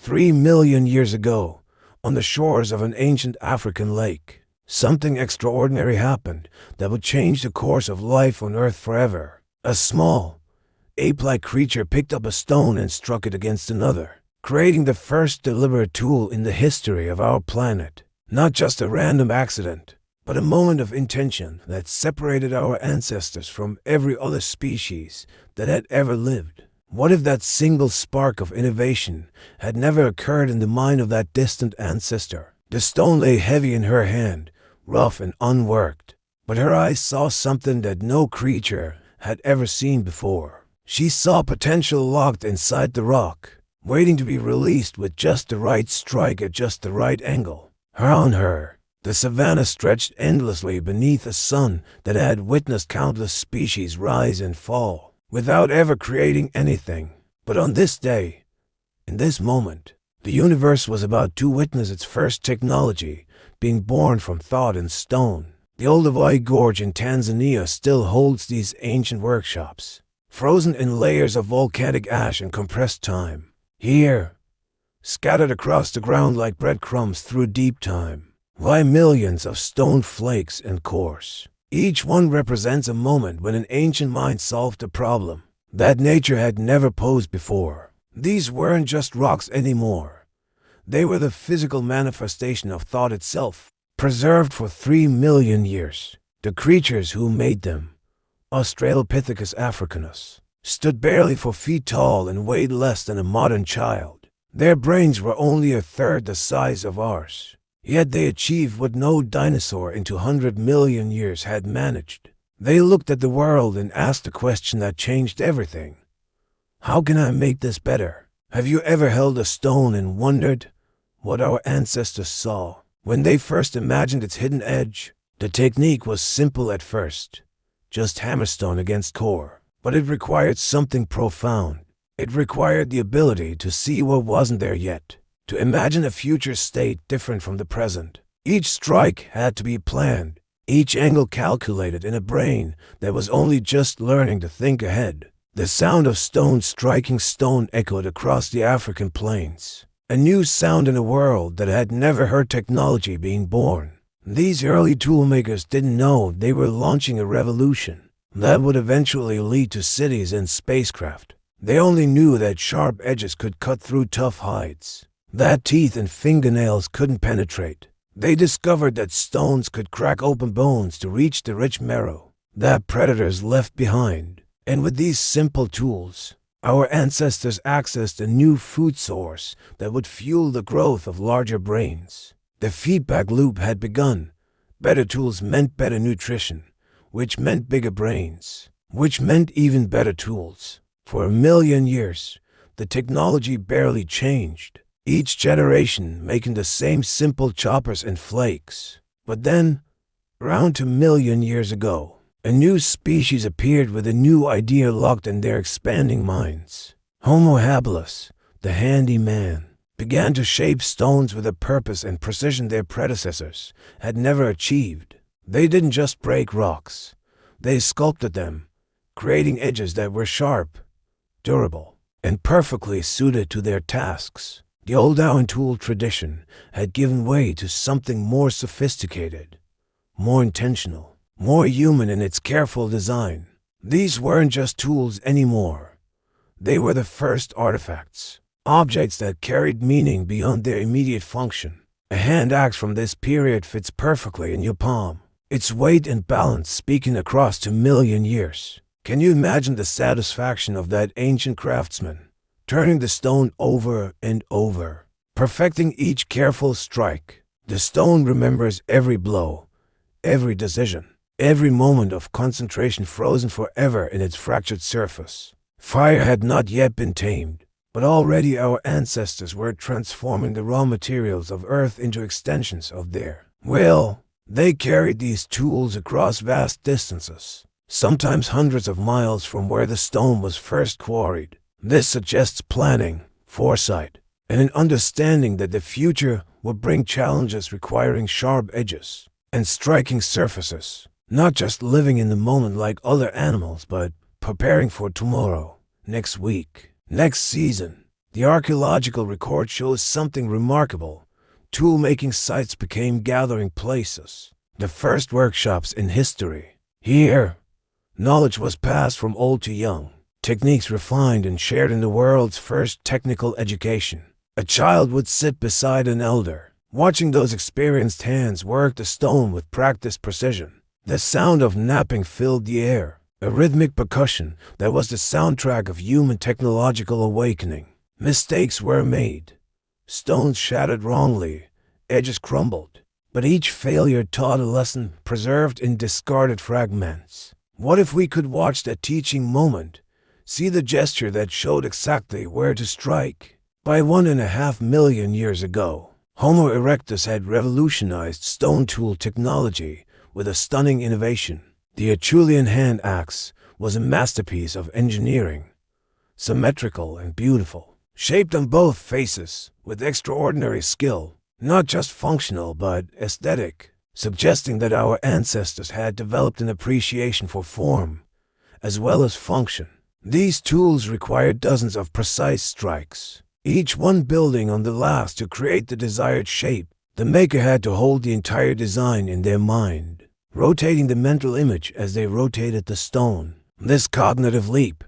3 million years ago, on the shores of an ancient African lake, something extraordinary happened that would change the course of life on Earth forever. A small, ape-like creature picked up a stone and struck it against another, creating the first deliberate tool in the history of our planet. Not just a random accident, but a moment of intention that separated our ancestors from every other species that had ever lived. What if that single spark of innovation had never occurred in the mind of that distant ancestor? The stone lay heavy in her hand, rough and unworked, but her eyes saw something that no creature had ever seen before. She saw potential locked inside the rock, waiting to be released with just the right strike at just the right angle. Around her, the savannah stretched endlessly beneath a sun that had witnessed countless species rise and fall, without ever creating anything. But on this day, in this moment, the universe was about to witness its first technology being born from thought and stone. The Olduvai Gorge in Tanzania still holds these ancient workshops, frozen in layers of volcanic ash and compressed time. Here, scattered across the ground like breadcrumbs through deep time, lie millions of stone flakes and cores. Each one represents a moment when an ancient mind solved a problem that nature had never posed before. These weren't just rocks anymore. They were the physical manifestation of thought itself, preserved for 3 million years. The creatures who made them, Australopithecus africanus, stood barely 4 feet tall and weighed less than a modern child. Their brains were only a third the size of ours. Yet they achieved what no dinosaur in 200 million years had managed. They looked at the world and asked a question that changed everything. How can I make this better? Have you ever held a stone and wondered what our ancestors saw when they first imagined its hidden edge? The technique was simple at first, just hammerstone against core. But it required something profound. It required the ability to see what wasn't there yet, to imagine a future state different from the present. Each strike had to be planned, each angle calculated in a brain that was only just learning to think ahead. The sound of stone striking stone echoed across the African plains, a new sound in a world that had never heard technology being born. These early toolmakers didn't know they were launching a revolution that would eventually lead to cities and spacecraft. They only knew that sharp edges could cut through tough hides, that teeth and fingernails couldn't penetrate. They discovered that stones could crack open bones to reach the rich marrow that predators left behind. And with these simple tools, our ancestors accessed a new food source that would fuel the growth of larger brains. The feedback loop had begun. Better tools meant better nutrition, which meant bigger brains, which meant even better tools. For 1 million years, the technology barely changed, each generation making the same simple choppers and flakes. But then, around 2 million years ago, a new species appeared with a new idea locked in their expanding minds. Homo habilis, the handy man, began to shape stones with a purpose and precision their predecessors had never achieved. They didn't just break rocks. They sculpted them, creating edges that were sharp, durable, and perfectly suited to their tasks. The old iron tool tradition had given way to something more sophisticated, more intentional, more human in its careful design. These weren't just tools anymore. They were the first artifacts, objects that carried meaning beyond their immediate function. A hand axe from this period fits perfectly in your palm, its weight and balance speaking across 2 million years. Can you imagine the satisfaction of that ancient craftsman, turning the stone over and over, perfecting each careful strike? The stone remembers every blow, every decision, every moment of concentration frozen forever in its fractured surface. Fire had not yet been tamed, but already our ancestors were transforming the raw materials of Earth into extensions of their will. They carried these tools across vast distances, sometimes hundreds of miles from where the stone was first quarried. This suggests planning, foresight, and an understanding that the future will bring challenges requiring sharp edges and striking surfaces. Not just living in the moment like other animals, but preparing for tomorrow, next week, next season. The archaeological record shows something remarkable. Tool-making sites became gathering places, the first workshops in history. Here, knowledge was passed from old to young, techniques refined and shared in the world's first technical education. A child would sit beside an elder, watching those experienced hands work the stone with practiced precision. The sound of knapping filled the air, a rhythmic percussion that was the soundtrack of human technological awakening. Mistakes were made. Stones shattered wrongly, edges crumbled, but each failure taught a lesson preserved in discarded fragments. What if we could watch that teaching moment, see the gesture that showed exactly where to strike? By 1.5 million years ago, Homo erectus had revolutionized stone tool technology with a stunning innovation. The Acheulean hand axe was a masterpiece of engineering, symmetrical and beautiful, shaped on both faces with extraordinary skill, not just functional but aesthetic, suggesting that our ancestors had developed an appreciation for form as well as function. These tools required dozens of precise strikes, each one building on the last to create the desired shape. The maker had to hold the entire design in their mind, rotating the mental image as they rotated the stone. This cognitive leap,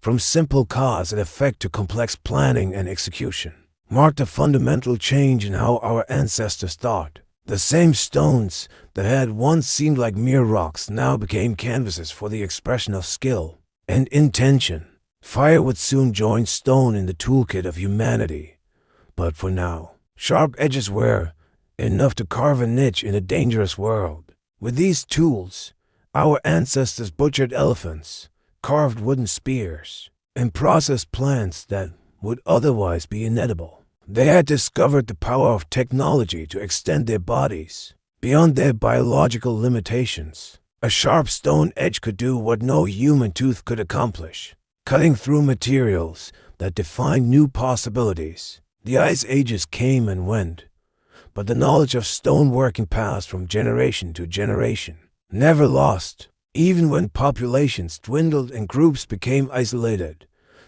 from simple cause and effect to complex planning and execution, marked a fundamental change in how our ancestors thought. The same stones that had once seemed like mere rocks now became canvases for the expression of skill and intention. Fire would soon join stone in the toolkit of humanity, but for now, sharp edges were enough to carve a niche in a dangerous world. With these tools, our ancestors butchered elephants, carved wooden spears, and processed plants that would otherwise be inedible. They had discovered the power of technology to extend their bodies beyond their biological limitations. A sharp stone edge could do what no human tooth could accomplish, cutting through materials that defined new possibilities. The Ice Ages came and went, but the knowledge of stoneworking passed from generation to generation, never lost. Even when populations dwindled and groups became isolated,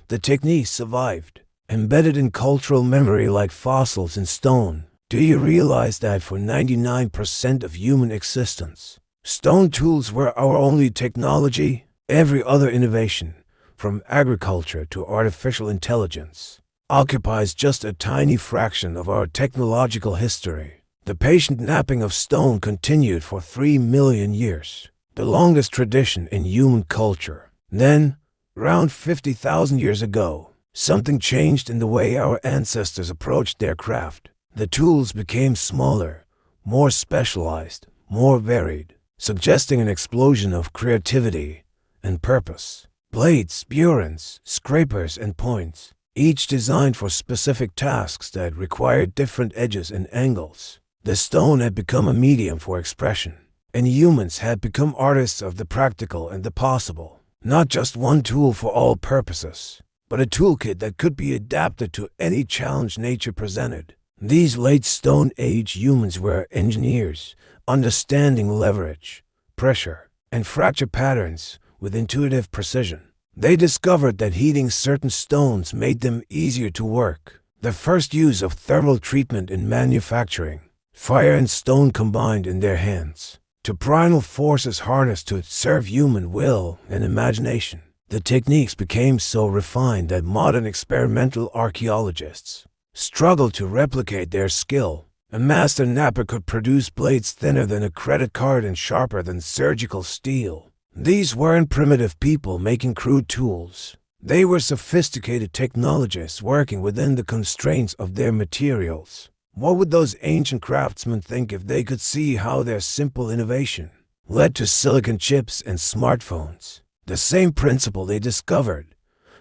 the techniques survived, embedded in cultural memory like fossils in stone. Do you realize that for 99% of human existence, stone tools were our only technology? Every other innovation, from agriculture to artificial intelligence, occupies just a tiny fraction of our technological history. The patient knapping of stone continued for 3 million years, the longest tradition in human culture. Then, around 50,000 years ago, something changed in the way our ancestors approached their craft. The tools became smaller, more specialized, more varied, suggesting an explosion of creativity and purpose. Blades, burins, scrapers, and points, each designed for specific tasks that required different edges and angles. The stone had become a medium for expression, and humans had become artists of the practical and the possible. Not just one tool for all purposes, but a toolkit that could be adapted to any challenge nature presented. These late Stone Age humans were engineers, understanding leverage, pressure, and fracture patterns with intuitive precision. They discovered that heating certain stones made them easier to work. The first use of thermal treatment in manufacturing, fire and stone combined in their hands, to primal forces harnessed to serve human will and imagination. The techniques became so refined that modern experimental archaeologists struggle to replicate their skill. A master knapper could produce blades thinner than a credit card and sharper than surgical steel. These weren't primitive people making crude tools. They were sophisticated technologists working within the constraints of their materials. What would those ancient craftsmen think if they could see how their simple innovation led to silicon chips and smartphones? The same principle they discovered,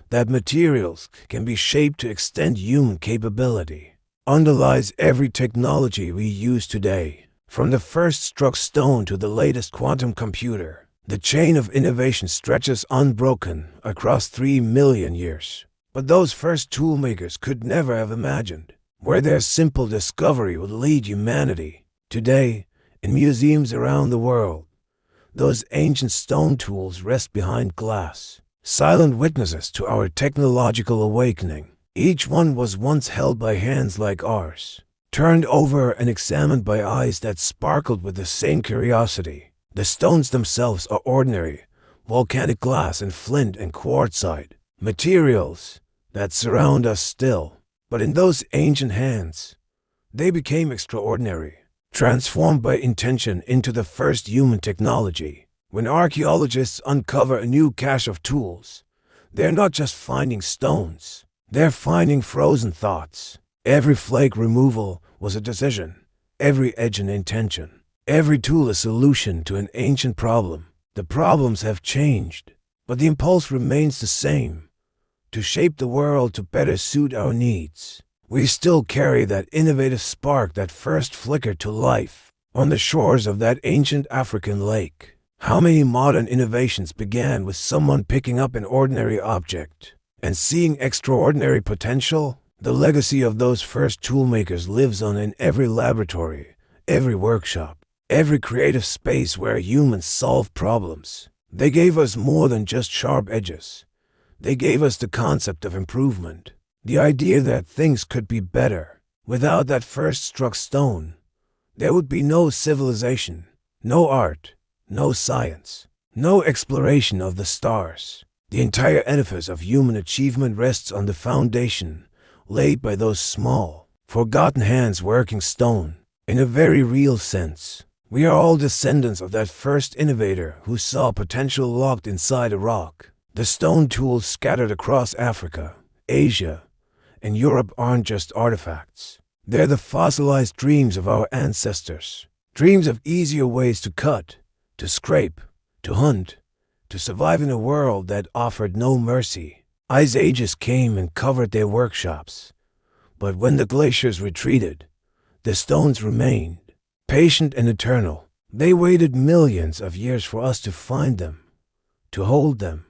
that materials can be shaped to extend human capability, underlies every technology we use today. From the first struck stone to the latest quantum computer, the chain of innovation stretches unbroken across 3 million years. But those first toolmakers could never have imagined where their simple discovery would lead humanity. Today, in museums around the world, those ancient stone tools rest behind glass, silent witnesses to our technological awakening. Each one was once held by hands like ours, turned over and examined by eyes that sparkled with the same curiosity. The stones themselves are ordinary, volcanic glass and flint and quartzite, materials that surround us still. But in those ancient hands, they became extraordinary, transformed by intention into the first human technology. When archaeologists uncover a new cache of tools, they're not just finding stones, they're finding frozen thoughts. Every flake removal was a decision, every edge an intention, every tool a solution to an ancient problem. The problems have changed, but the impulse remains the same: to shape the world to better suit our needs. We still carry that innovative spark that first flickered to life on the shores of that ancient African lake. How many modern innovations began with someone picking up an ordinary object and seeing extraordinary potential? The legacy of those first toolmakers lives on in every laboratory, every workshop, every creative space where humans solve problems. They gave us more than just sharp edges. They gave us the concept of improvement, the idea that things could be better. Without that first struck stone, there would be no civilization, no art, no science, no exploration of the stars. The entire edifice of human achievement rests on the foundation laid by those small, forgotten hands working stone. In a very real sense, we are all descendants of that first innovator who saw potential locked inside a rock. The stone tools scattered across Africa, Asia, and Europe aren't just artifacts. They're the fossilized dreams of our ancestors. Dreams of easier ways to cut, to scrape, to hunt, to survive in a world that offered no mercy. Ice ages came and covered their workshops, but when the glaciers retreated, the stones remained, patient and eternal. They waited millions of years for us to find them, to hold them,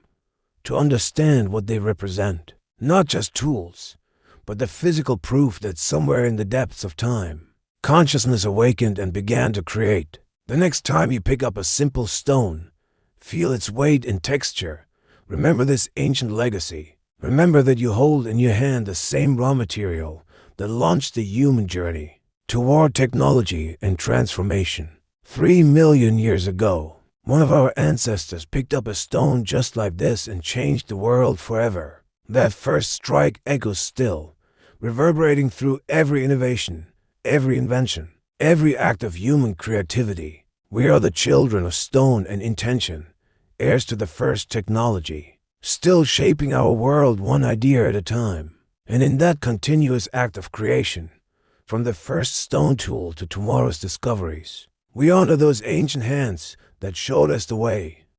to understand what they represent. Not just tools, but the physical proof that somewhere in the depths of time, consciousness awakened and began to create. The next time you pick up a simple stone, feel its weight and texture. Remember this ancient legacy. Remember that you hold in your hand the same raw material that launched the human journey toward technology and transformation. 3 million years ago, one of our ancestors picked up a stone just like this and changed the world forever. That first strike echoes still, reverberating through every innovation, every invention, every act of human creativity. We are the children of stone and intention, heirs to the first technology, still shaping our world one idea at a time. And in that continuous act of creation, from the first stone tool to tomorrow's discoveries, we honor those ancient hands that showed us the way.